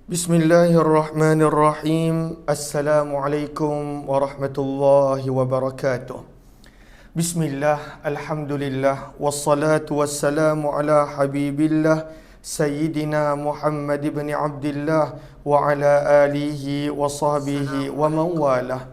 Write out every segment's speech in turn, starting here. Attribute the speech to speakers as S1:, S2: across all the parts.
S1: Bismillahirrahmanirrahim. Assalamualaikum warahmatullahi wabarakatuh. Bismillah, alhamdulillah, wassalatu wassalamu ala habibillah Sayyidina Muhammad ibn Abdillah wa ala alihi wa sahbihi wa man walah.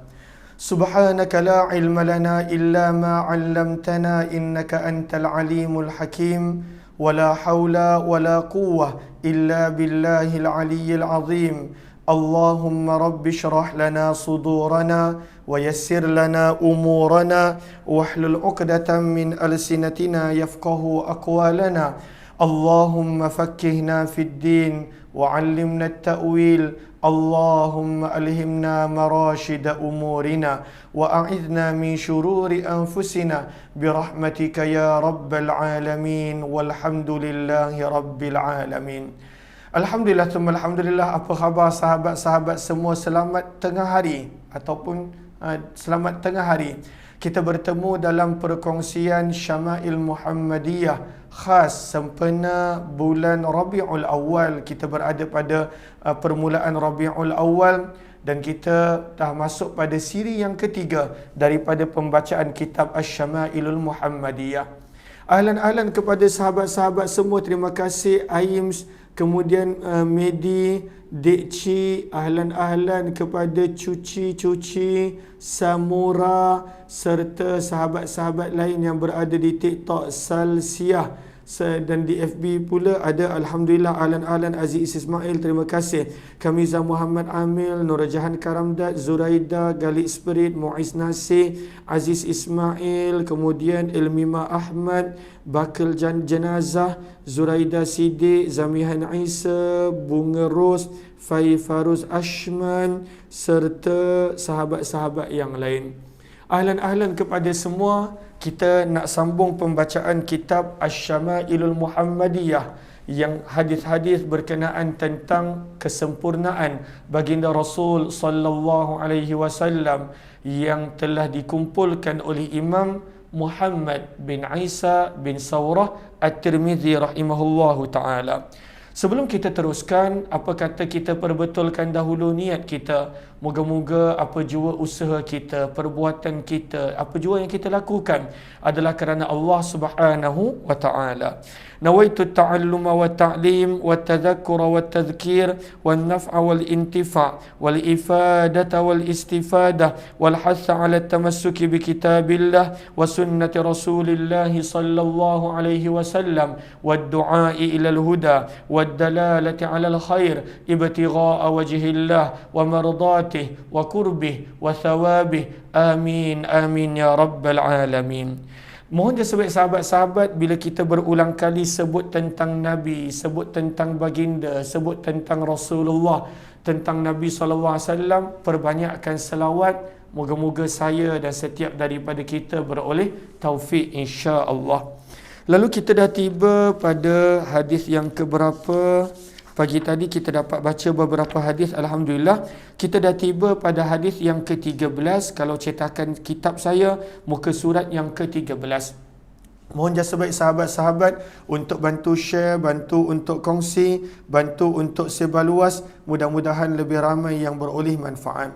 S1: Subhanaka la ilma lana illa ma 'allamtana innaka antal alimul hakim. ولا حول ولا قوة إلا بالله العلي العظيم. اللهم رب اشرح لنا صدورنا ويسر لنا أمورنا واحلل عقدة من ألسنتنا يفقه أقوالنا. اللهم فكهنا في الدين وعلمنا التأويل. اللهم ألهمنا مراشد أمورنا وأعذنا من شرور أنفسنا برحمتك يا رب العالمين والحمد لله رب العالمين. Alhamdulillah, alhamdulillah. Apa khabar sahabat-sahabat semua? Selamat tengah hari ataupun selamat tengah hari. Kita bertemu dalam perkongsian Syama'il Muhammadiyah khas sempena bulan Rabiul Awal. Kita berada pada permulaan Rabiul Awal dan kita dah masuk pada siri yang ketiga daripada pembacaan kitab Asy-Syama'ilul Muhammadiyah. Ahlan-ahlan kepada sahabat-sahabat semua. Terima kasih Aims, kemudian Medi, Dekci, ahlan-ahlan kepada Cuci, Samura serta sahabat-sahabat lain yang berada di TikTok, Salsiah dan di FB pula ada. Alhamdulillah, ahlan-ahlan Aziz Ismail, terima kasih. Kamiza Muhammad Amil, Nurajahan Karamdat, Zuraida, Galik Spirit, Muiz Nasir, Aziz Ismail, kemudian Ilmima Ahmad, Bakal Jenazah, Zuraida Siddiq, Zamihan Isa, Bunga Ros, Fai Faruz Ashman serta sahabat-sahabat yang lain. Ahlan-ahlan kepada semua. Kita nak sambung pembacaan kitab Asy-Syama'ilul Muhammadiyah yang hadis-hadis berkenaan tentang kesempurnaan baginda Rasul sallallahu alaihi wasallam yang telah dikumpulkan oleh Imam Muhammad bin Isa bin Saurah At-Tirmizi rahimahullahu taala. Sebelum kita teruskan, apa kata kita perbetulkan dahulu niat kita. Moga-moga apa jua usaha kita, perbuatan kita, apa jua yang kita lakukan adalah kerana Allah Subhanahu wa taala. Nawaitu ta'alluma wa ta'lim wa tadhakkura wa tadhkir wal naf'a wal intifa' wal ifadata wal istifadah wal hatha 'ala at-tamassuki bi kitabillah wa sunnati Rasulillah sallallahu alaihi wasallam wad du'a'i ila al-huda wad dalalati 'ala al-khair ibtigha'a wajhillah wa mardatihi wa qurbih wa thawabih. Amin amin ya rabbal alamin. Mohon dia sahabat-sahabat, bila kita berulang kali sebut tentang Nabi, sebut tentang baginda, sebut tentang Rasulullah, tentang Nabi SAW, perbanyakkan selawat. Moga-moga saya dan setiap daripada kita beroleh taufik insya-Allah. Lalu kita dah tiba pada hadis yang keberapa? Pagi tadi kita dapat baca beberapa hadis. Alhamdulillah, kita dah tiba pada hadis yang ke-13. Kalau cetakan kitab saya, muka surat yang ke-13. Mohon jasa baik sahabat-sahabat untuk bantu share, bantu untuk kongsi, bantu untuk sebar luas. Mudah-mudahan lebih ramai yang beroleh manfaat.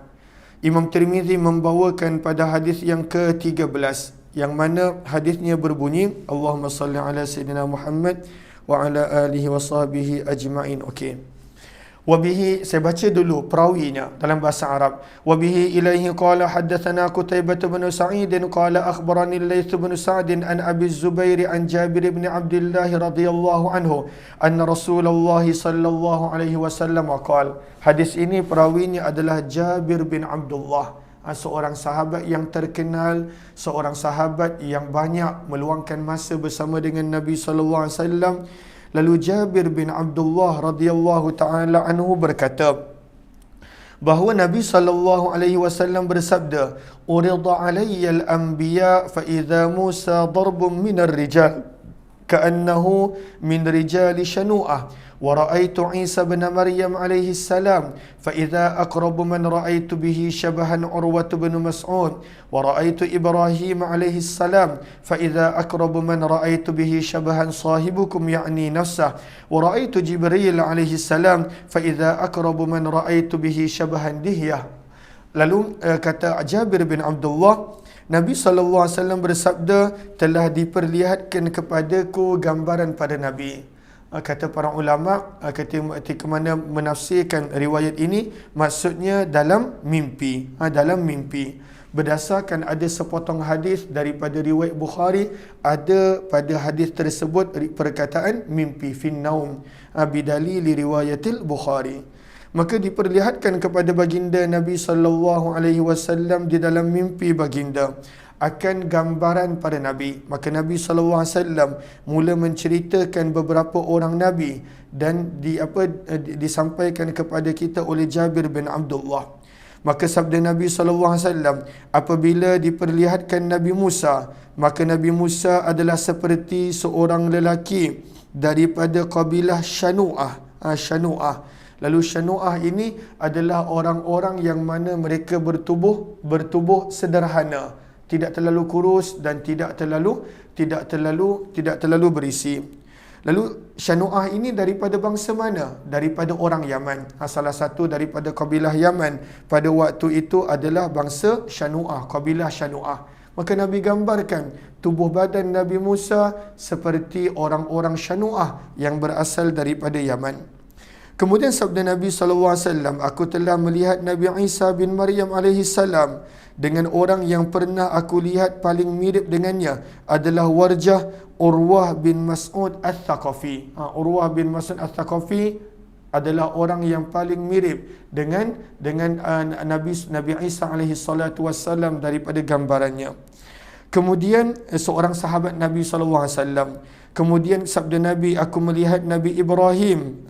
S1: Imam Tirmizi membawakan pada hadis yang ke-13, yang mana hadisnya berbunyi, Allahumma salli ala Sayyidina Muhammad wa ala alihi wa sahbihi ajma'in. Okey. Wabihi, saya baca dulu perawinya dalam bahasa Arab. Wabihi ilaihi qala haddathana Qutaibah bin Sa'id qala akhbarani Laits bin Sa'd an Abi Zubair an Jabir bin Abdullah radhiyallahu anhu anna Rasulullah sallallahu alaihi wasallam qala. Hadis ini perawinya adalah Jabir bin Abdullah, seorang sahabat yang terkenal, seorang sahabat yang banyak meluangkan masa bersama dengan Nabi sallallahu alaihi wasallam. Lalu Jabir bin Abdullah radhiyallahu taala anhu berkata bahawa Nabi sallallahu alaihi wasallam bersabda, "Urida alayya al-anbiya fa idza Musa darbun min ar-rijal ka'annahu min rijali shanu'ah. ورأيت عيسى بن مريم عليه السلام فإذا أقرب من رأيت به شبها عروة بن مسعود ورأيت إبراهيم عليه السلام فإذا أقرب من رأيت به شبها صاحبكم يعني نفسه ورأيت جبريل عليه السلام فإذا أقرب من رأيت به شبها دهية. Lalu kata Jabir bin Abdullah, Nabi SAW bersabda, telah diperlihatkan kepadaku gambaran pada Nabi. Kata para ulama, ketika mana menafsirkan riwayat ini, maksudnya dalam mimpi. Dalam mimpi. Berdasarkan ada sepotong hadis daripada riwayat Bukhari, ada pada hadis tersebut perkataan mimpi fin naum bidalili riwayatil Bukhari. Maka diperlihatkan kepada baginda Nabi SAW di dalam mimpi baginda akan gambaran pada Nabi. Maka Nabi SAW mula menceritakan beberapa orang Nabi dan disampaikan kepada kita oleh Jabir bin Abdullah. Maka sabda Nabi SAW, apabila diperlihatkan Nabi Musa, maka Nabi Musa adalah seperti seorang lelaki daripada kabilah Shanu'ah. Lalu Shanu'ah ini adalah orang-orang yang mana mereka bertubuh sederhana, tidak terlalu kurus dan tidak terlalu berisi. Lalu Shanu'ah ini daripada bangsa mana? Daripada orang Yaman. Salah satu daripada kabilah Yaman pada waktu itu adalah bangsa Shanu'ah, kabilah Shanu'ah. Maka Nabi gambarkan tubuh badan Nabi Musa seperti orang-orang Shanu'ah yang berasal daripada Yaman. Kemudian sabda Nabi SAW, aku telah melihat Nabi Isa bin Maryam AS dengan orang yang pernah aku lihat paling mirip dengannya adalah warjah Urwah bin Mas'ud Al-Thaqafi. Urwah bin Mas'ud Al-Thaqafi adalah orang yang paling mirip dengan Nabi Isa AS daripada gambarannya. Kemudian seorang sahabat Nabi SAW, kemudian sabda Nabi, aku melihat Nabi Ibrahim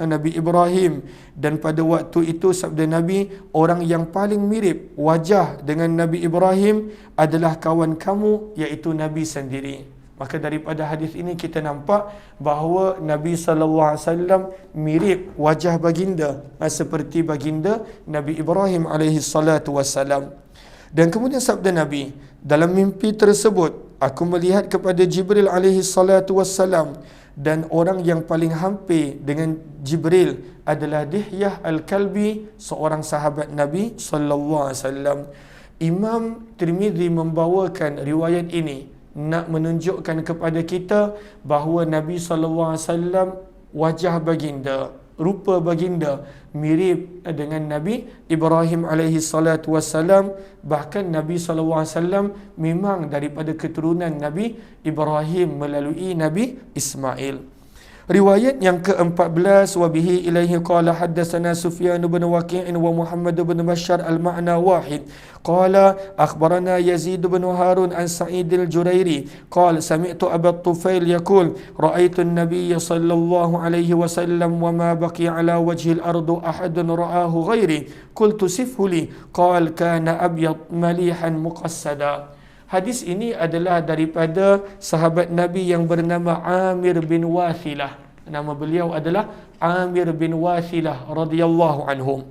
S1: dan pada waktu itu sabda Nabi, orang yang paling mirip wajah dengan Nabi Ibrahim adalah kawan kamu, iaitu Nabi sendiri. Maka daripada hadis ini kita nampak bahawa Nabi SAW mirip wajah baginda seperti baginda Nabi Ibrahim alaihissalam. Dan kemudian sabda Nabi, dalam mimpi tersebut aku melihat kepada Jibril alaihissalam dan orang yang paling hampir dengan Jibril adalah Dihyah Al-Kalbi, seorang sahabat Nabi SAW. Imam Tirmizi membawakan riwayat ini nak menunjukkan kepada kita bahawa Nabi SAW wajah baginda, rupa baginda mirip dengan Nabi Ibrahim alaihissalam. Bahkan Nabi SAW memang daripada keturunan Nabi Ibrahim melalui Nabi Ismail. Riwayat yang ke-14, wabihi ilaihi qala haddatsana Sufyan bin Waqi' wa Muhammad bin Bashar al-ma'na wahid qala akhbarana Yazid bin Harun an Sa'id al-Jurairi qala sami'tu Abu Tufail yaqul ra'aitu an-nabiy sallallahu alaihi wasallam wa ma baqiya ala wajhi al-ard ahadun ra'ahu ghairi qultu sifhu li qala kana abyad malihan muqassada. Hadis ini adalah daripada sahabat Nabi yang bernama Amir bin Wathilah. Nama beliau adalah Amir bin Wathilah radhiyallahu anhu.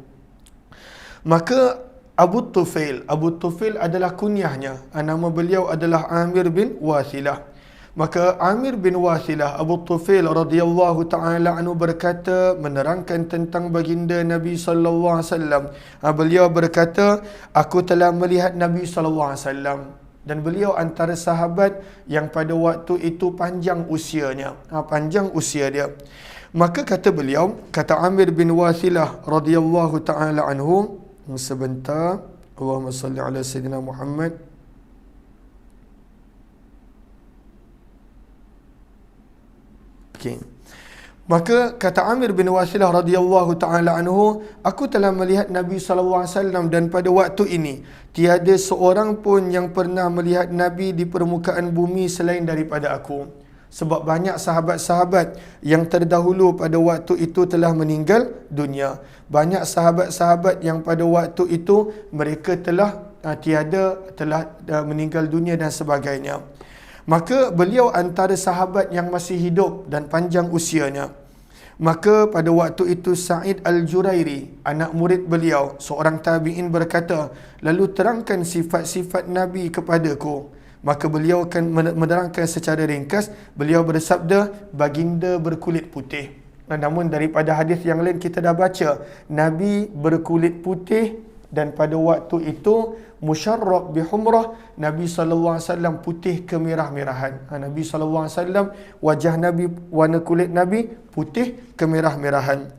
S1: Maka Abu Tufail adalah kunyahnya. Nama beliau adalah Amir bin Wathilah. Maka Amir bin Wathilah, Abu Tufail radhiyallahu ta'ala anhu berkata, menerangkan tentang baginda Nabi sallallahu alaihi wasallam. Beliau berkata, aku telah melihat Nabi sallallahu alaihi wasallam. Dan beliau antara sahabat yang pada waktu itu panjang usianya. Panjang usia dia. Maka kata beliau, kata Amir bin Wathilah radhiyallahu ta'ala anhu, sebentar, Allahumma salli ala Sayyidina Muhammad. Okay. Maka kata Amir bin Wathilah radhiyallahu ta'ala anhu, aku telah melihat Nabi SAW dan pada waktu ini tiada seorang pun yang pernah melihat Nabi di permukaan bumi selain daripada aku. Sebab banyak sahabat-sahabat yang terdahulu pada waktu itu telah meninggal dunia. Banyak sahabat-sahabat yang pada waktu itu mereka telah meninggal dunia dan sebagainya. Maka beliau antara sahabat yang masih hidup dan panjang usianya. Maka pada waktu itu Sa'id Al-Jurairi, anak murid beliau, seorang tabi'in berkata, lalu terangkan sifat-sifat Nabi kepadaku. Maka beliau akan menerangkan secara ringkas. Beliau bersabda, baginda berkulit putih. Namun daripada hadis yang lain kita dah baca, Nabi berkulit putih dan pada waktu itu musyarrab bihumrah, Nabi SAW putih kemerah-merahan. Nabi SAW, wajah Nabi, warna kulit Nabi putih kemerah-merahan.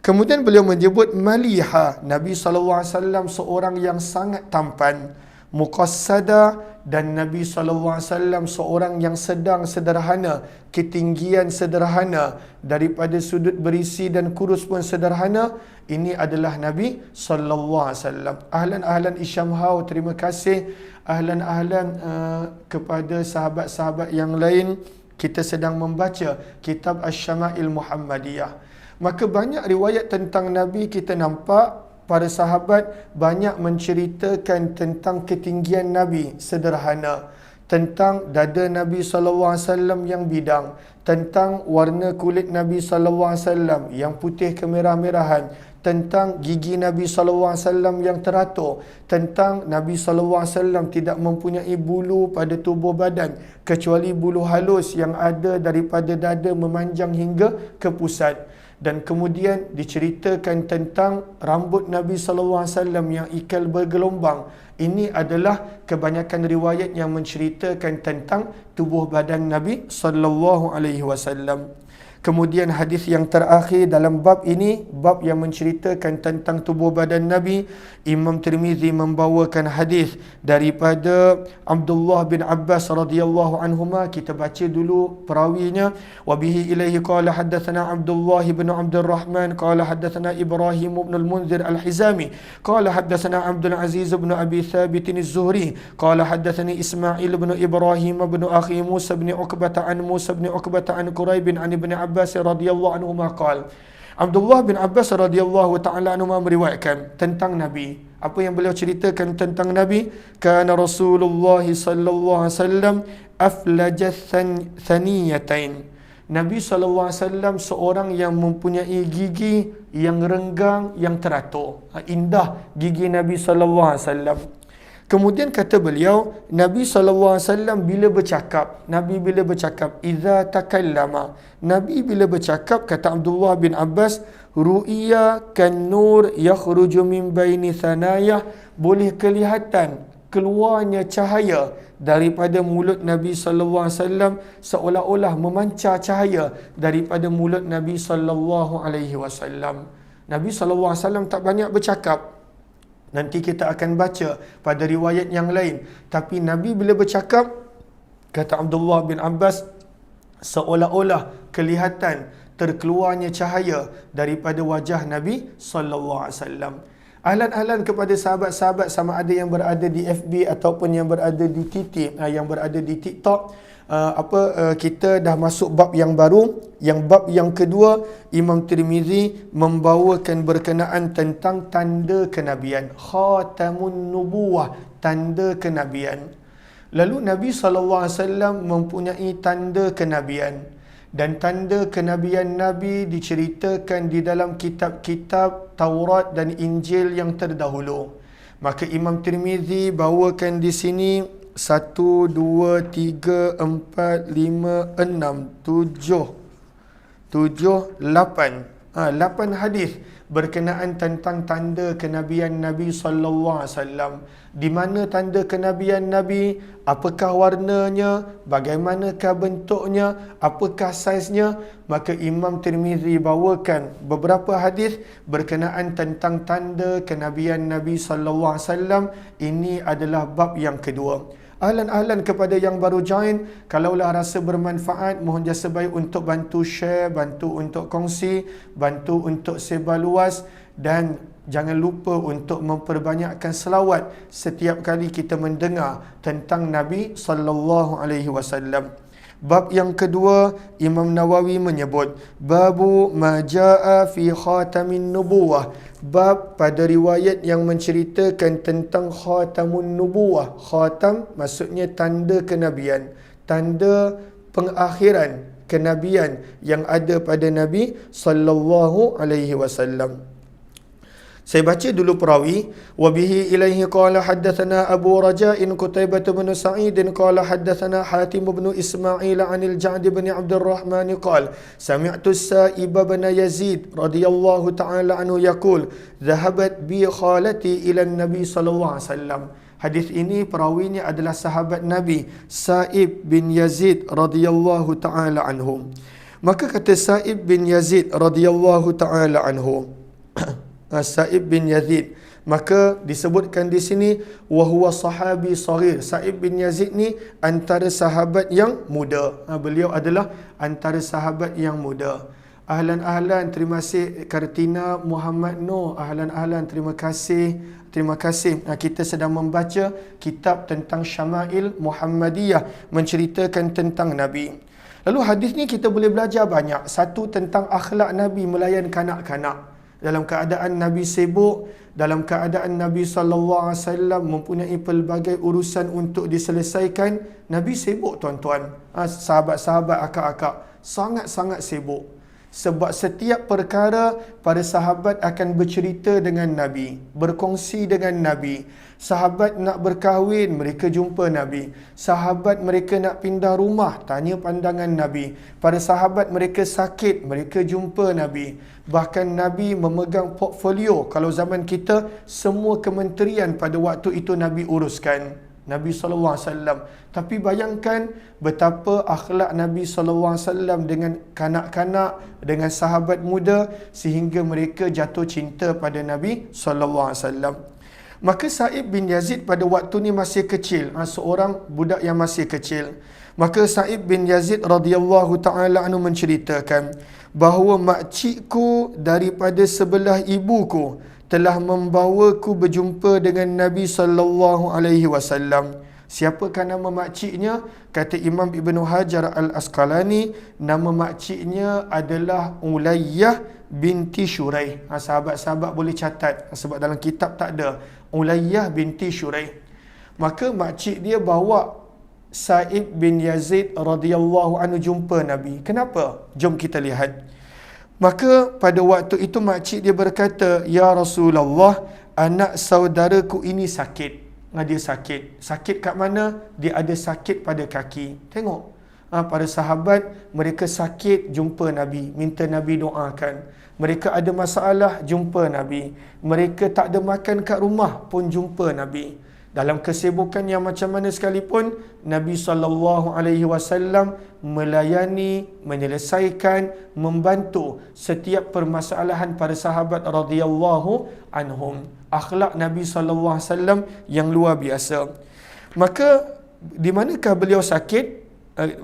S1: Kemudian beliau menyebut maliha, Nabi SAW seorang yang sangat tampan. Muqassada, dan Nabi SAW seorang yang sedang sederhana, ketinggian sederhana, daripada sudut berisi dan kurus pun sederhana. Ini adalah Nabi SAW. Ahlan Isyamhau, terima kasih. Ahlan kepada sahabat-sahabat yang lain. Kita sedang membaca kitab Asy-Syama'il Muhammadiyah. Maka banyak riwayat tentang Nabi kita nampak para sahabat banyak menceritakan tentang ketinggian Nabi sederhana, tentang dada Nabi SAW yang bidang, tentang warna kulit Nabi SAW yang putih kemerah-merahan, tentang gigi Nabi SAW yang teratur, tentang Nabi SAW tidak mempunyai bulu pada tubuh badan kecuali bulu halus yang ada daripada dada memanjang hingga ke pusat. Dan kemudian diceritakan tentang rambut Nabi SAW yang ikal bergelombang. Ini adalah kebanyakan riwayat yang menceritakan tentang tubuh badan Nabi SAW. Kemudian hadis yang terakhir dalam bab ini, bab yang menceritakan tentang tubuh badan Nabi, Imam Tirmizi membawakan hadis daripada Abdullah bin Abbas radhiyallahu anhuma. Kita baca dulu perawinya. Wa bihi ilaihi qala haddatsana Abdullah bin Abdul Rahman qala haddatsana Ibrahim bin al-Munzir al-Hizami qala haddatsana Abdul Aziz bin Abi Thabit az-Zuhri qala haddatsani Ismail bin Ibrahim bin akhi Musa bin Uqbah an Musa bin Uqbah an Quraib an Ibn Abbas radhiyallahu anhu qala. Abdullah bin Abbas radhiyallahu taala anhu meriwayatkan tentang Nabi. Apa yang beliau ceritakan tentang Nabi? Kana Rasulullah sallallahu alaihi wasallam aflaja thaniyatain. Nabi sallallahu alaihi wasallam seorang yang mempunyai gigi yang renggang, yang teratur. Indah gigi Nabi sallallahu alaihi wasallam. Kemudian kata beliau, Nabi SAW bila bercakap, Iza takallama, Nabi bila bercakap, kata Abdullah bin Abbas, ru'iya kan nur yakhruju min baini thanayah, boleh kelihatan keluarnya cahaya daripada mulut Nabi SAW, seolah-olah memancar cahaya daripada mulut Nabi SAW. Nabi SAW tak banyak bercakap. Nanti kita akan baca pada riwayat yang lain. Tapi Nabi bila bercakap, kata Abdullah bin Abbas, seolah-olah kelihatan terkeluarnya cahaya daripada wajah Nabi SAW. Ahlan kepada sahabat-sahabat sama ada yang berada di FB ataupun yang berada di TikTok. Kita dah masuk bab yang baru, yang bab yang kedua. Imam Tirmizi membawakan berkenaan tentang tanda kenabian, khatamun nubuwah, tanda kenabian. Lalu Nabi SAW mempunyai tanda kenabian, dan tanda kenabian Nabi diceritakan di dalam kitab-kitab Taurat dan Injil yang terdahulu. Maka Imam Tirmizi bawakan di sini 1, 2, 3, 4, 5, 6, 7, 8 hadis berkenaan tentang tanda kenabian Nabi SAW. Di mana tanda kenabian Nabi, apakah warnanya, bagaimanakah bentuknya, apakah saiznya. Maka Imam Tirmizi bawakan beberapa hadis berkenaan tentang tanda kenabian Nabi SAW. Ini adalah bab yang kedua. Ahlan kepada yang baru join, kalaulah rasa bermanfaat, mohon jasa baik untuk bantu share, bantu untuk kongsi, bantu untuk sebar luas, dan jangan lupa untuk memperbanyakkan selawat setiap kali kita mendengar tentang Nabi sallallahu alaihi wasallam. Bab yang kedua, Imam Nawawi menyebut babu ma jaa fi khatamin nubuwah, bab pada riwayat yang menceritakan tentang khatamun nubuwah. Khatam maksudnya tanda kenabian, tanda pengakhiran kenabian yang ada pada Nabi sallallahu alaihi wasallam. Saya baca dulu perawi. Wa bihi ilaihi qala haddatsana Abu Raja'in Qutaibah bin Sa'id qala haddatsana Hatim bin Ismail 'anil Ja'd bin Abdul Rahman qala sami'tu Sa'ib bin Yazid radhiyallahu ta'ala anhu yaqul dhahabat bi khalati ila Nabi sallallahu alaihi wasallam. Hadis ini perawinya adalah sahabat Nabi Sa'ib bin Yazid radhiyallahu ta'ala anhu. Maka kata Sa'ib bin Yazid radhiyallahu ta'ala anhu, Sa'ib bin Yazid, maka disebutkan di sini wahuwa sahabi saghir. Sa'ib bin Yazid ni antara sahabat yang muda. Beliau adalah antara sahabat yang muda. Ahlan terima kasih Kartina Muhammad Noor. Ahlan terima kasih. Kita sedang membaca kitab tentang Syama'il Muhammadiyah, menceritakan tentang Nabi. Lalu hadis ni kita boleh belajar banyak. Satu, tentang akhlak Nabi melayan kanak-kanak. Dalam keadaan Nabi sibuk, dalam keadaan Nabi SAW mempunyai pelbagai urusan untuk diselesaikan, Nabi sibuk tuan-tuan. Sahabat-sahabat, akak-akak, sangat-sangat sibuk. Sebab setiap perkara para sahabat akan bercerita dengan Nabi, berkongsi dengan Nabi. Sahabat nak berkahwin, mereka jumpa Nabi. Sahabat mereka nak pindah rumah, tanya pandangan Nabi. Para sahabat mereka sakit, mereka jumpa Nabi. Bahkan Nabi memegang portfolio. Kalau zaman kita, semua kementerian pada waktu itu Nabi uruskan. Nabi SAW. Tapi bayangkan betapa akhlak Nabi SAW dengan kanak-kanak, dengan sahabat muda, sehingga mereka jatuh cinta pada Nabi SAW. Maka Sa'ib bin Yazid pada waktu ni masih kecil, seorang budak yang masih kecil. Maka Sa'ib bin Yazid radhiyallahu ta'ala anhu menceritakan bahawa makcikku daripada sebelah ibuku telah membawaku berjumpa dengan Nabi sallallahu alaihi wasallam. Siapakah nama makciknya? Kata Imam Ibn Hajar Al-Asqalani, nama makciknya adalah Ulayyah binti Shuraih. Sahabat-sahabat boleh catat sebab dalam kitab tak ada. Ulayyah binti Shuraih. Maka makcik dia bawa Sa'ib bin Yazid radhiyallahu anhu jumpa Nabi. Kenapa? Jom kita lihat. Maka pada waktu itu makcik dia berkata, "Ya Rasulullah, anak saudaraku ini sakit." Dia sakit. Sakit kat mana? Dia ada sakit pada kaki. Tengok. Para sahabat, mereka sakit, jumpa Nabi. Minta Nabi doakan. Mereka ada masalah, jumpa Nabi. Mereka tak ada makan kat rumah pun jumpa Nabi. Dalam kesibukan yang macam mana sekalipun, Nabi SAW melayani, menyelesaikan, membantu setiap permasalahan para sahabat radhiyallahu anhum. Akhlak Nabi SAW yang luar biasa. Maka di manakah beliau sakit?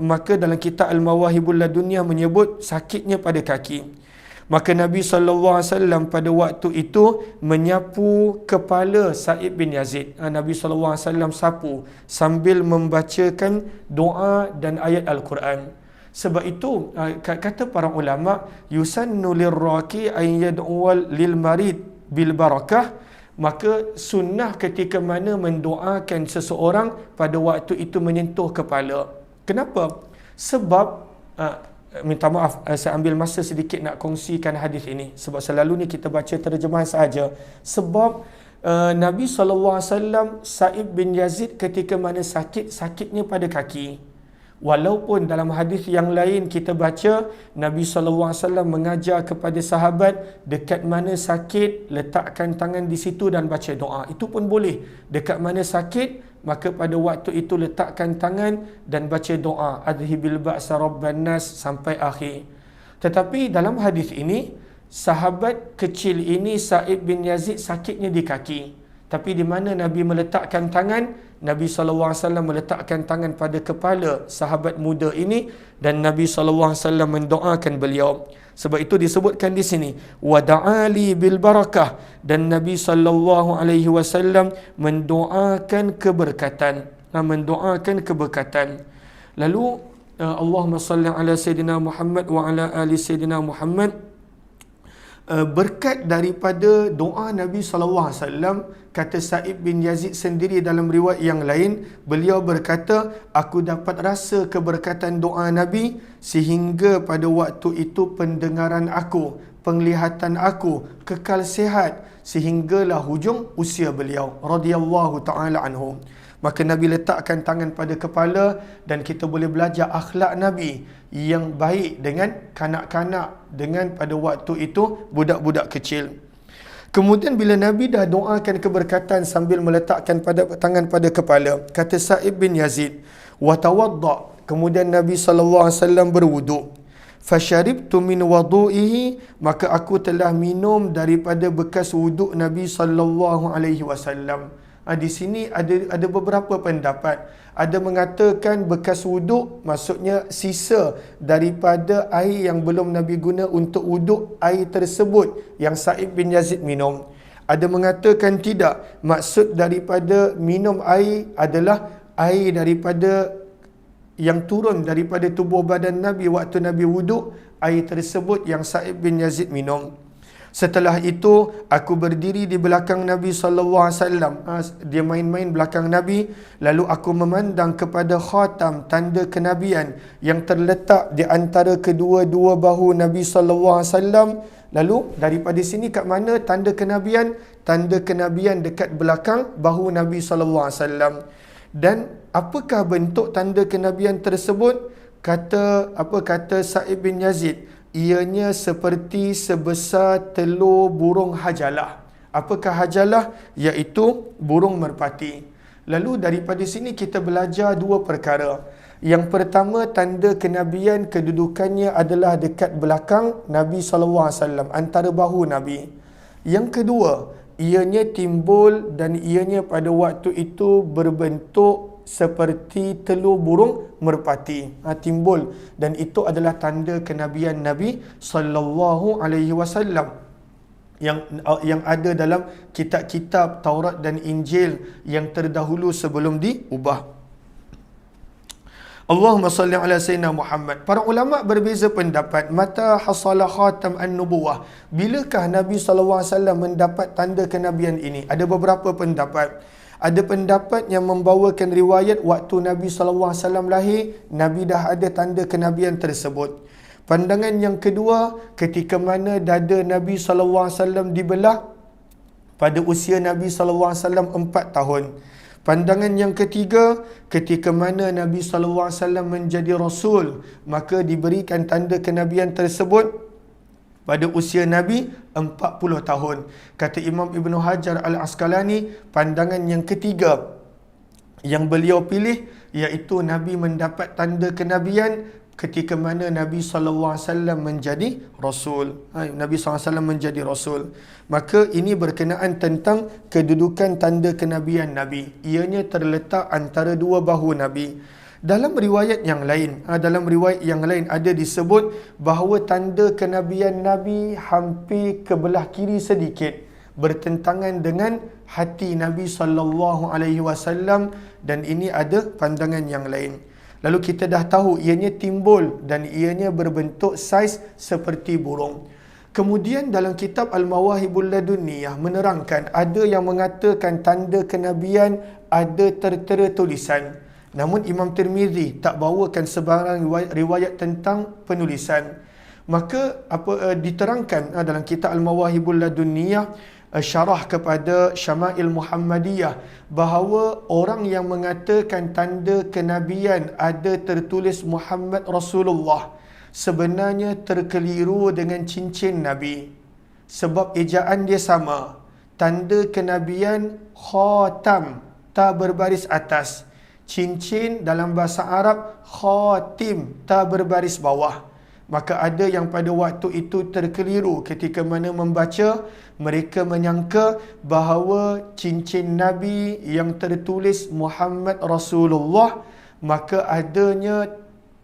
S1: Maka dalam kitab Al-Mawahibul Ladunyah menyebut sakitnya pada kaki. Maka Nabi SAW pada waktu itu menyapu kepala Sa'ib bin Yazid. Nabi SAW sapu sambil membacakan doa dan ayat Al-Quran. Sebab itu kata para ulama, yusannu lirraqi an yad'uwal lil marid bil barakah. Maka sunnah ketika mana mendoakan seseorang pada waktu itu menyentuh kepala. Kenapa? Sebab minta maaf, saya ambil masa sedikit nak kongsikan hadis ini sebab selalu ni kita baca terjemahan sahaja. Sebab Nabi SAW, Sa'ib bin Yazid ketika mana sakitnya pada kaki. Walaupun dalam hadis yang lain kita baca Nabi SAW mengajar kepada sahabat, dekat mana sakit letakkan tangan di situ dan baca doa. Itu pun boleh. Dekat mana sakit, maka pada waktu itu letakkan tangan dan baca doa, adhibil ba'sa rabban nas sampai akhir. Tetapi dalam hadis ini, sahabat kecil ini Sa'ib bin Yazid sakitnya di kaki. Tapi di mana Nabi meletakkan tangan? Nabi SAW meletakkan tangan pada kepala sahabat muda ini dan Nabi SAW mendoakan beliau. Sebab itu disebutkan di sini, wada'ali bil barakah, dan Nabi SAW mendoakan keberkatan. Lalu Allahumma salli ala Sayyidina Muhammad wa ala ali Sayyidina Muhammad. berkat daripada doa Nabi SAW, kata Sa'ib bin Yazid sendiri dalam riwayat yang lain, beliau berkata, aku dapat rasa keberkatan doa Nabi sehingga pada waktu itu pendengaran aku, penglihatan aku kekal sihat sehinggalah hujung usia beliau radhiyallahu taala anhu. Maka Nabi letakkan tangan pada kepala dan kita boleh belajar akhlak Nabi yang baik dengan kanak-kanak, dengan pada waktu itu budak-budak kecil. Kemudian bila Nabi dah doakan keberkatan sambil meletakkan tangan pada kepala, kata Sa'ib bin Yazid, wa tawadda, kemudian Nabi SAW berwuduk. Fasharibtu min wudu'ihi, maka aku telah minum daripada bekas wuduk Nabi SAW. Di sini ada beberapa pendapat. Ada mengatakan bekas wuduk maksudnya sisa daripada air yang belum Nabi guna untuk wuduk, air tersebut yang Sa'ib bin Yazid minum. Ada mengatakan tidak, maksud daripada minum air adalah air daripada yang turun daripada tubuh badan Nabi waktu Nabi wuduk, air tersebut yang Sa'ib bin Yazid minum. Setelah itu, aku berdiri di belakang Nabi SAW. Dia main-main belakang Nabi. Lalu aku memandang kepada khatam, tanda kenabian yang terletak di antara kedua-dua bahu Nabi SAW. Lalu, daripada sini kat mana tanda kenabian? Tanda kenabian dekat belakang bahu Nabi SAW. Dan apakah bentuk tanda kenabian tersebut? Kata Sa'ib bin Yazid, ianya seperti sebesar telur burung hajalah. Apakah hajalah? Iaitu burung merpati. Lalu daripada sini kita belajar dua perkara. Yang pertama, tanda kenabian kedudukannya adalah dekat belakang Nabi SAW, antara bahu Nabi. Yang kedua, ianya timbul dan ianya pada waktu itu berbentuk seperti telur burung merpati, timbul, dan itu adalah tanda kenabian Nabi sallallahu alaihi wasallam yang ada dalam kitab-kitab Taurat dan Injil yang terdahulu sebelum diubah. Allahumma salli ala Sayyidina Muhammad. Para ulama berbeza pendapat, mata hasala khatam an-nubuwah, bilakah Nabi sallallahu alaihi wasallam mendapat tanda kenabian ini? Ada beberapa pendapat. Ada pendapat yang membawakan riwayat waktu Nabi SAW lahir, Nabi dah ada tanda kenabian tersebut. Pandangan yang kedua, ketika mana dada Nabi SAW dibelah pada usia Nabi SAW 4 tahun. Pandangan yang ketiga, ketika mana Nabi SAW menjadi Rasul, maka diberikan tanda kenabian tersebut pada usia Nabi 40 tahun. Kata Imam Ibn Hajar Al-Asqalani, pandangan yang ketiga yang beliau pilih, iaitu Nabi mendapat tanda kenabian ketika mana Nabi SAW menjadi Rasul. Nabi SAW menjadi Rasul. Maka ini berkenaan tentang kedudukan tanda kenabian Nabi. Ianya terletak antara dua bahu Nabi. Dalam riwayat yang lain, ada disebut bahawa tanda kenabian Nabi hampir ke belah kiri sedikit, bertentangan dengan hati Nabi SAW, dan ini ada pandangan yang lain. Lalu kita dah tahu ianya timbul dan ianya berbentuk saiz seperti burung. Kemudian dalam kitab Al-Mawahibul Ladunniyah menerangkan, ada yang mengatakan tanda kenabian ada tertera tulisan. Namun Imam Tirmizi tak bawakan sebarang riwayat tentang penulisan. Maka diterangkan dalam kitab Al-Mawahibul Ladunniyah, syarah kepada Syama'il Muhammadiyah, bahawa orang yang mengatakan tanda kenabian ada tertulis Muhammad Rasulullah sebenarnya terkeliru dengan cincin Nabi. Sebab ejaan dia sama. Tanda kenabian khatam, ta berbaris atas. Cincin dalam bahasa Arab khatim, ta berbaris bawah. Maka ada yang pada waktu itu terkeliru ketika mana membaca, mereka menyangka bahawa cincin Nabi yang tertulis Muhammad Rasulullah, maka adanya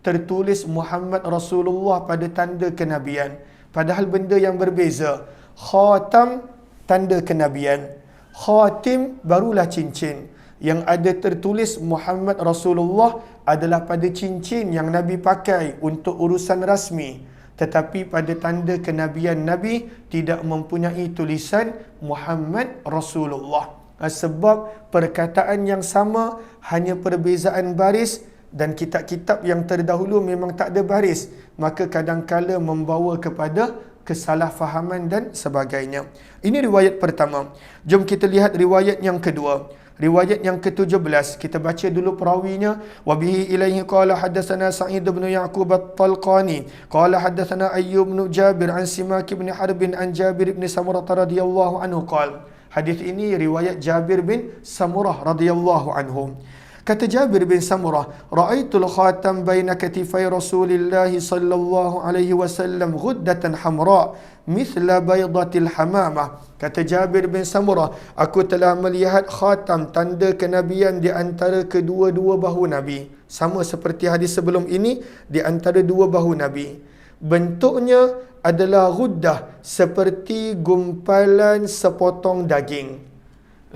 S1: tertulis Muhammad Rasulullah pada tanda kenabian. Padahal benda yang berbeza. Khatam tanda kenabian, khatim barulah cincin. Yang ada tertulis Muhammad Rasulullah adalah pada cincin yang Nabi pakai untuk urusan rasmi. tetapi pada tanda kenabian Nabi tidak mempunyai tulisan Muhammad Rasulullah. Sebab perkataan yang sama, hanya perbezaan baris, dan kitab-kitab yang terdahulu memang tak ada baris, maka kadang-kala membawa kepada kesalahfahaman dan sebagainya. Ini riwayat pertama. Jom kita lihat riwayat yang kedua. Riwayat yang ke-17, kita baca dulu perawinya. Wa bihi ilaihi qala hadatsana Sa'id bin Ya'qub at-Talqani qala hadatsana Ayyub bin Jabir an Simak bin Harb an Jabir bin Samurah radhiyallahu anhu qala. Hadis ini riwayat Jabir bin Samurah radhiyallahu anhu. Kata Jabir bin Samurah, ra'aitul khatam baina katifai Rasulillah sallallahu alaihi wasallam ghuddatan hamra mithla baydatil hamamah. Kata Jabir bin Samurah, aku telah melihat khatam, tanda kenabian di antara kedua-dua bahu Nabi. Sama seperti hadis sebelum ini, di antara dua bahu Nabi. Bentuknya adalah ghuddah, seperti gumpalan sepotong daging.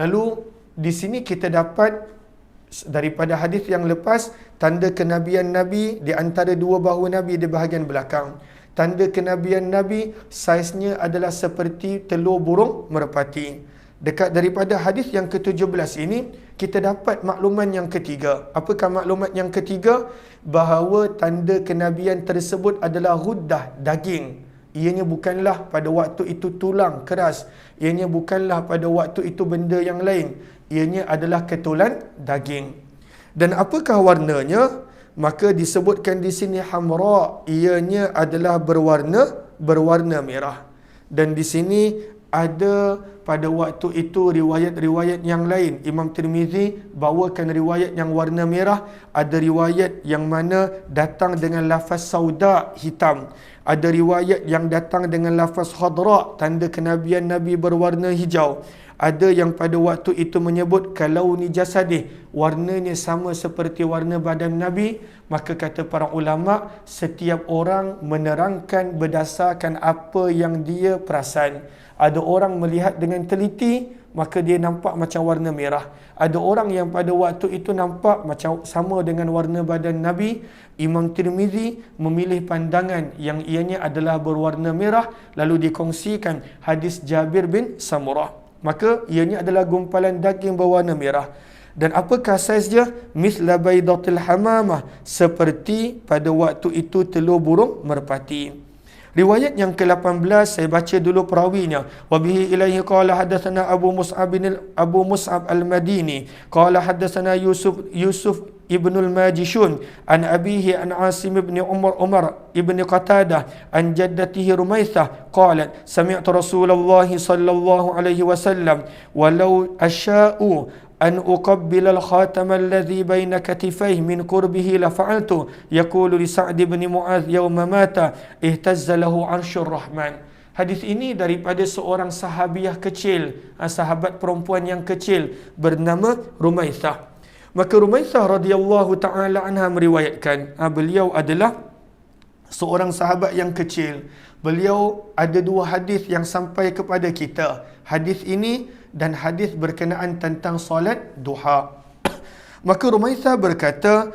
S1: Lalu di sini kita dapat daripada hadis yang lepas, tanda kenabian Nabi di antara dua bahu Nabi di bahagian belakang. Tanda kenabian Nabi saiznya adalah seperti telur burung merpati. Dekat daripada hadis yang ke-17 ini, kita dapat makluman yang ketiga. Apakah maklumat yang ketiga? Bahawa tanda kenabian tersebut adalah ghuddah, daging. Ianya bukanlah pada waktu itu tulang keras. Ianya bukanlah pada waktu itu benda yang lain. Ianya adalah ketulan daging. Dan apakah warnanya? Maka disebutkan di sini hamra, ianya adalah berwarna merah. Dan di sini ada pada waktu itu riwayat-riwayat yang lain. Imam Tirmizi bawakan riwayat yang warna merah, ada riwayat yang mana datang dengan lafaz sauda, hitam. Ada riwayat yang datang dengan lafaz khadra, tanda kenabian Nabi berwarna hijau. Ada yang pada waktu itu menyebut kalau ni jasadih, warnanya sama seperti warna badan Nabi. Maka kata para ulama, setiap orang menerangkan berdasarkan apa yang dia perasan. Ada orang melihat dengan teliti, maka dia nampak macam warna merah. Ada orang yang pada waktu itu nampak macam sama dengan warna badan Nabi. Imam Tirmizi memilih pandangan yang ianya adalah berwarna merah, lalu dikongsikan hadis Jabir bin Samurah. Maka ianya adalah gumpalan daging berwarna merah. Dan apakah saiz dia? Mithla baydatil hamamah, seperti pada waktu itu telur burung merpati. Riwayat yang ke-18, saya baca dulu perawinya. Wa bihi ilaihi qala hadatsana Abu Mus'ab al-Madini qala hadatsana Yusuf ibn al-Majishun an abihi an Asim ibn Umar ibn Qatadah an jaddatihi Rumaithah qalat sami'tu Rasulullah sallallahu alaihi wasallam walau asya'u an uqabbila al-khatam alladhi baina katifayhi min qurbihi la fa'altu yaqulu li Sa'd ibn Mu'adh yawma mata ihtazza lahu 'arsyur rahman. Hadis ini daripada seorang sahabiah kecil, sahabat perempuan yang kecil bernama Rumaithah. Maka Rumaithah radhiyallahu ta'ala anha meriwayatkan, beliau adalah seorang sahabat yang kecil. Beliau ada dua hadis yang sampai kepada kita. Hadis ini dan hadis berkenaan tentang solat duha. Maka Rumaithah berkata,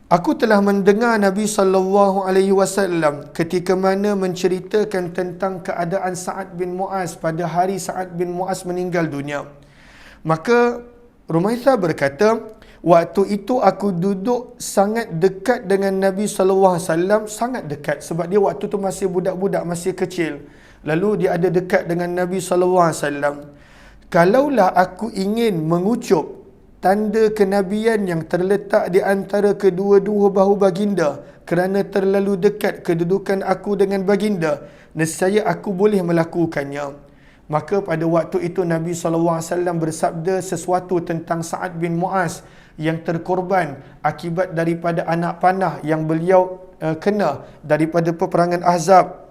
S1: aku telah mendengar Nabi sallallahu alaihi wasallam ketika mana menceritakan tentang keadaan Sa'ad bin Mu'az pada hari Sa'ad bin Mu'az meninggal dunia. Maka Rumaithah berkata, waktu itu aku duduk sangat dekat dengan Nabi SAW, sangat dekat sebab dia waktu tu masih budak-budak, masih kecil. Lalu dia ada dekat dengan Nabi SAW. Kalaulah aku ingin mengucup tanda kenabian yang terletak di antara kedua-dua bahu baginda, kerana terlalu dekat kedudukan aku dengan baginda, nescaya aku boleh melakukannya. Maka pada waktu itu Nabi SAW bersabda sesuatu tentang Sa'ad bin Mu'az yang terkorban akibat daripada anak panah yang beliau kena daripada peperangan Ahzab.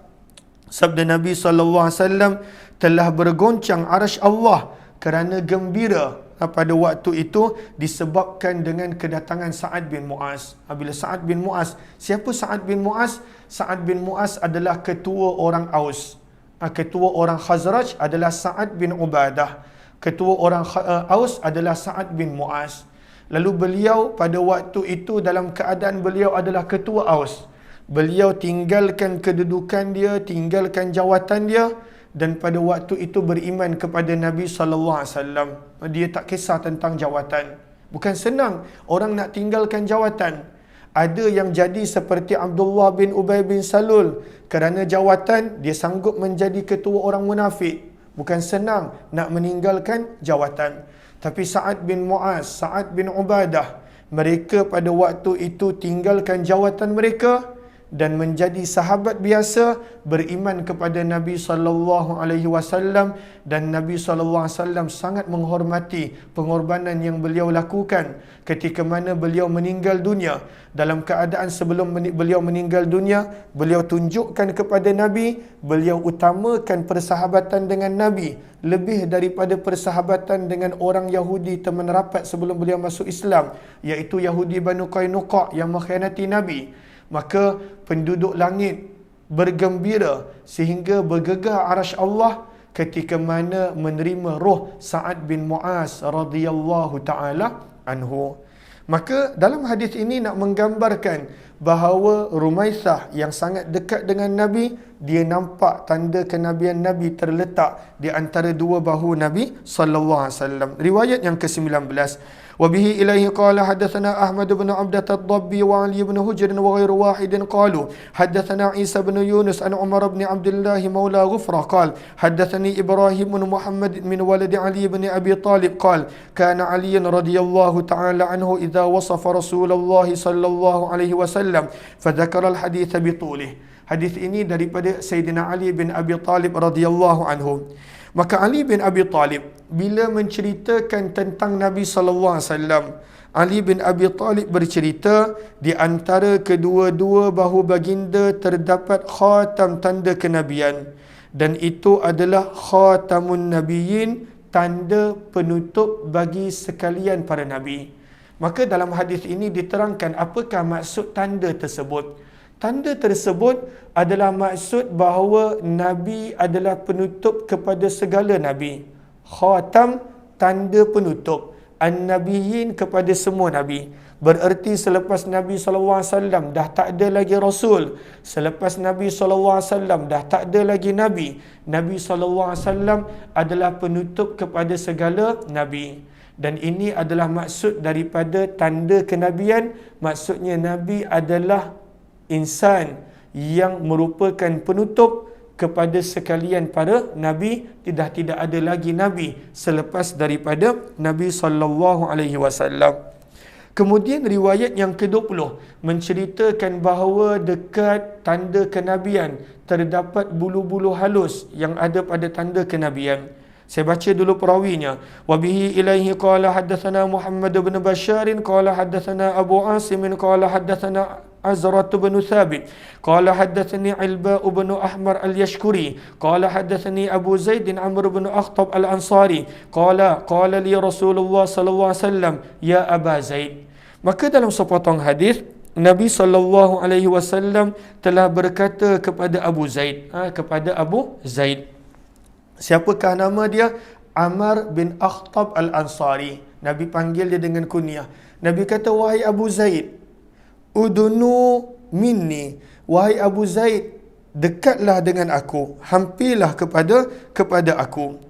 S1: Sabda Nabi SAW, telah bergoncang arasy Allah kerana gembira pada waktu itu disebabkan dengan kedatangan Sa'ad bin Mu'az. Bila Sa'ad bin Mu'az, siapa Sa'ad bin Mu'az? Sa'ad bin Mu'az adalah ketua orang Aus. Ketua orang Khazraj adalah Sa'ad bin Ubadah. Ketua orang Aus adalah Sa'ad bin Mu'az. Lalu beliau pada waktu itu dalam keadaan beliau adalah ketua Aus. beliau tinggalkan kedudukan dia, tinggalkan jawatan dia, dan pada waktu itu beriman kepada Nabi SAW. Dia tak kisah tentang jawatan. Bukan senang orang nak tinggalkan jawatan. Ada yang jadi seperti Abdullah bin Ubay bin Salul. Kerana jawatan, dia sanggup menjadi ketua orang munafik. Bukan senang nak meninggalkan jawatan. Tapi Sa'ad bin Mu'az, Sa'ad bin Ubadah, mereka pada waktu itu tinggalkan jawatan mereka dan menjadi sahabat biasa, beriman kepada Nabi SAW, dan Nabi SAW sangat menghormati pengorbanan yang beliau lakukan ketika mana beliau meninggal dunia. Dalam keadaan sebelum beliau meninggal dunia, beliau tunjukkan kepada Nabi, beliau utamakan persahabatan dengan Nabi lebih daripada persahabatan dengan orang Yahudi teman rapat sebelum beliau masuk Islam, iaitu Yahudi Banu Qainuqa yang mengkhianati Nabi. Maka penduduk langit bergembira sehingga bergegar arasy Allah ketika mana menerima roh Sa'ad bin Mu'az radhiyallahu ta'ala anhu. Maka dalam hadis ini nak menggambarkan bahawa Rumaisah yang sangat dekat dengan Nabi, dia nampak tanda kenabian Nabi terletak di antara dua bahu Nabi SAW. Riwayat yang ke-19. وبه إليه قال حدثنا أحمد بن عبدة الضبي وعلي بن هجر وغير واحد قالوا حدثنا عيسى بن يونس عن عمر بن عبد الله مولى غفرة قال حدثني إبراهيم بن محمد من ولد علي بن أبي طالب قال كان علي رضي الله تعالى عنه إذا وصف رسول الله صلى الله عليه وسلم فذكر الحديث بطوله. Hadis ini daripada Sayyidina Ali bin Abi Talib radhiyallahu anhu. Maka Ali bin Abi Talib bila menceritakan tentang Nabi SAW, Ali bin Abi Talib bercerita di antara kedua-dua bahu baginda terdapat khatam tanda kenabian, dan itu adalah khatamun nabiyyin, tanda penutup bagi sekalian para nabi. Maka dalam hadis ini diterangkan apakah maksud tanda tersebut. Tanda tersebut adalah maksud bahawa Nabi adalah penutup kepada segala Nabi. Khatam, tanda penutup. An-Nabiyyin, kepada semua Nabi. Bererti selepas Nabi SAW dah tak ada lagi Rasul. Selepas Nabi SAW dah tak ada lagi Nabi. Nabi SAW adalah penutup kepada segala Nabi. Dan ini adalah maksud daripada tanda kenabian. Maksudnya Nabi adalah insan yang merupakan penutup kepada sekalian para nabi. Tidak ada lagi nabi selepas daripada Nabi SAW. Kemudian riwayat yang ke-20 menceritakan bahawa dekat tanda kenabian terdapat bulu-bulu halus yang ada pada tanda kenabian. Saya baca dulu perawinya. Wa bihi ilaihi qala haddatsana Muhammad bin Bashar qala haddatsana Abu Asim qala haddatsana Azrat bin Thabit qala haddatsani Ilba bin Ahmar al-Yashkuri qala haddatsani Abu Zaid Amr bin Akhtab al-Ansari qala li Rasulullah sallallahu alaihi wasallam ya Aba Zaid. Maka dalam sepotong hadis Nabi SAW telah berkata kepada Abu Zaid, kepada Abu Zaid. Siapakah nama dia? Amr bin Akhtab al-Ansari. Nabi panggil dia dengan kunyah. Nabi kata, wahai Abu Zaid, udunu minni. Wahai Abu Zaid, dekatlah dengan aku, hampirlah kepada aku.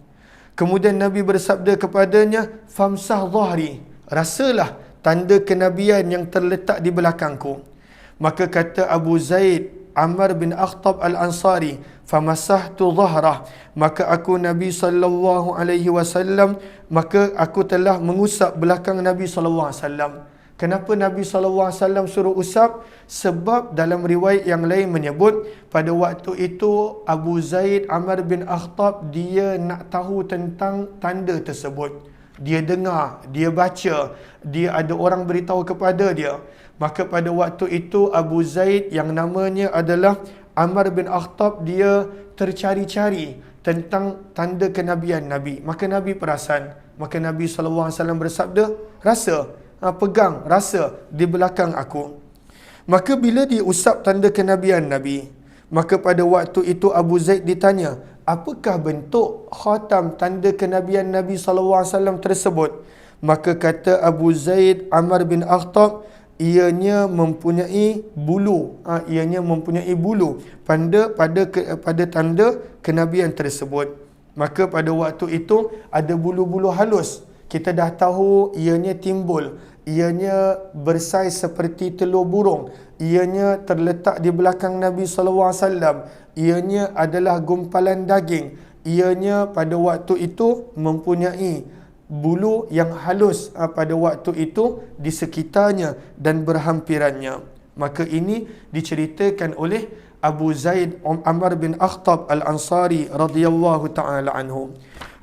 S1: Kemudian Nabi bersabda kepadanya, famsah zahri, rasalah tanda kenabian yang terletak di belakangku. Maka kata Abu Zaid, Amr bin Akhtab al-Ansari, famasahtu zahrah, maka aku Nabi SAW, maka aku telah mengusap belakang Nabi SAW. Kenapa Nabi SAW suruh usap? Sebab dalam riwayat yang lain menyebut pada waktu itu Abu Zaid Amr bin Akhtab dia nak tahu tentang tanda tersebut. Dia dengar, dia baca, dia ada orang beritahu kepada dia. Maka pada waktu itu Abu Zaid yang namanya adalah Amr bin Akhtab, dia tercari-cari tentang tanda kenabian Nabi. Maka Nabi perasan. Maka Nabi SAW bersabda, rasa, pegang, rasa di belakang aku. Maka bila diusap tanda kenabian Nabi, maka pada waktu itu Abu Zaid ditanya, apakah bentuk khatam tanda kenabian Nabi SAW tersebut? Maka kata Abu Zaid Amr bin Akhtab, ianya mempunyai bulu, ianya mempunyai bulu pada tanda kenabian tersebut. Maka pada waktu itu ada bulu-bulu halus. Kita dah tahu ianya timbul, ianya bersaiz seperti telur burung, ianya terletak di belakang Nabi SAW, ianya adalah gumpalan daging, ianya pada waktu itu mempunyai bulu yang halus pada waktu itu di sekitarnya dan berhampirannya. Maka ini diceritakan oleh Abu Zaid Amr bin Akhtab Al-Ansari radhiyallahu ta'ala anhu.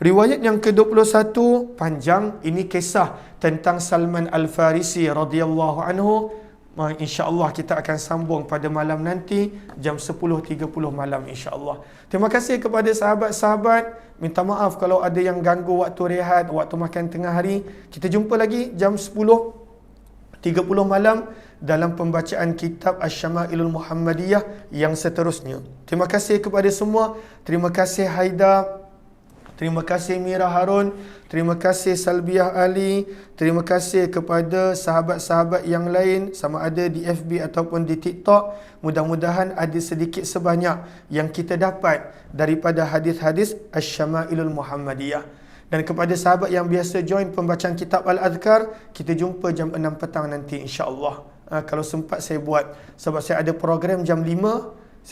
S1: Riwayat yang ke-21 panjang, ini kisah tentang Salman Al-Farisi radhiyallahu anhu. InsyaAllah kita akan sambung pada malam nanti jam 10.30 malam insyaAllah. Terima kasih kepada sahabat-sahabat. Minta maaf kalau ada yang ganggu waktu rehat, waktu makan tengah hari. Kita jumpa lagi jam 10.30 malam dalam pembacaan kitab Asy-Syama'ilul Muhammadiyah yang seterusnya. Terima kasih kepada semua. Terima kasih Haida. Terima kasih Mira Harun. Terima kasih Salbiah Ali. Terima kasih kepada sahabat-sahabat yang lain, sama ada di FB ataupun di TikTok. Mudah-mudahan ada sedikit sebanyak yang kita dapat daripada hadis-hadis Asy-Syama'ilul Muhammadiyah. Dan kepada sahabat yang biasa join pembacaan kitab Al-Adhkar, kita jumpa jam 6 petang nanti insya-Allah. Kalau sempat saya buat, sebab saya ada program jam 5.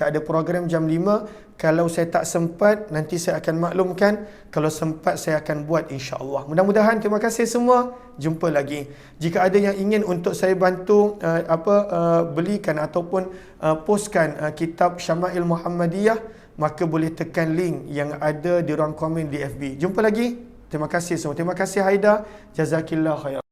S1: Kalau saya tak sempat, nanti saya akan maklumkan. Kalau sempat, saya akan buat insya-Allah. Mudah-mudahan. Terima kasih semua. Jumpa lagi. Jika ada yang ingin untuk saya bantu belikan ataupun postkan kitab Syama'il Muhammadiyah, maka boleh tekan link yang ada di ruang komen di FB. Jumpa lagi. Terima kasih semua. Terima kasih Haida. Jazakillah khair.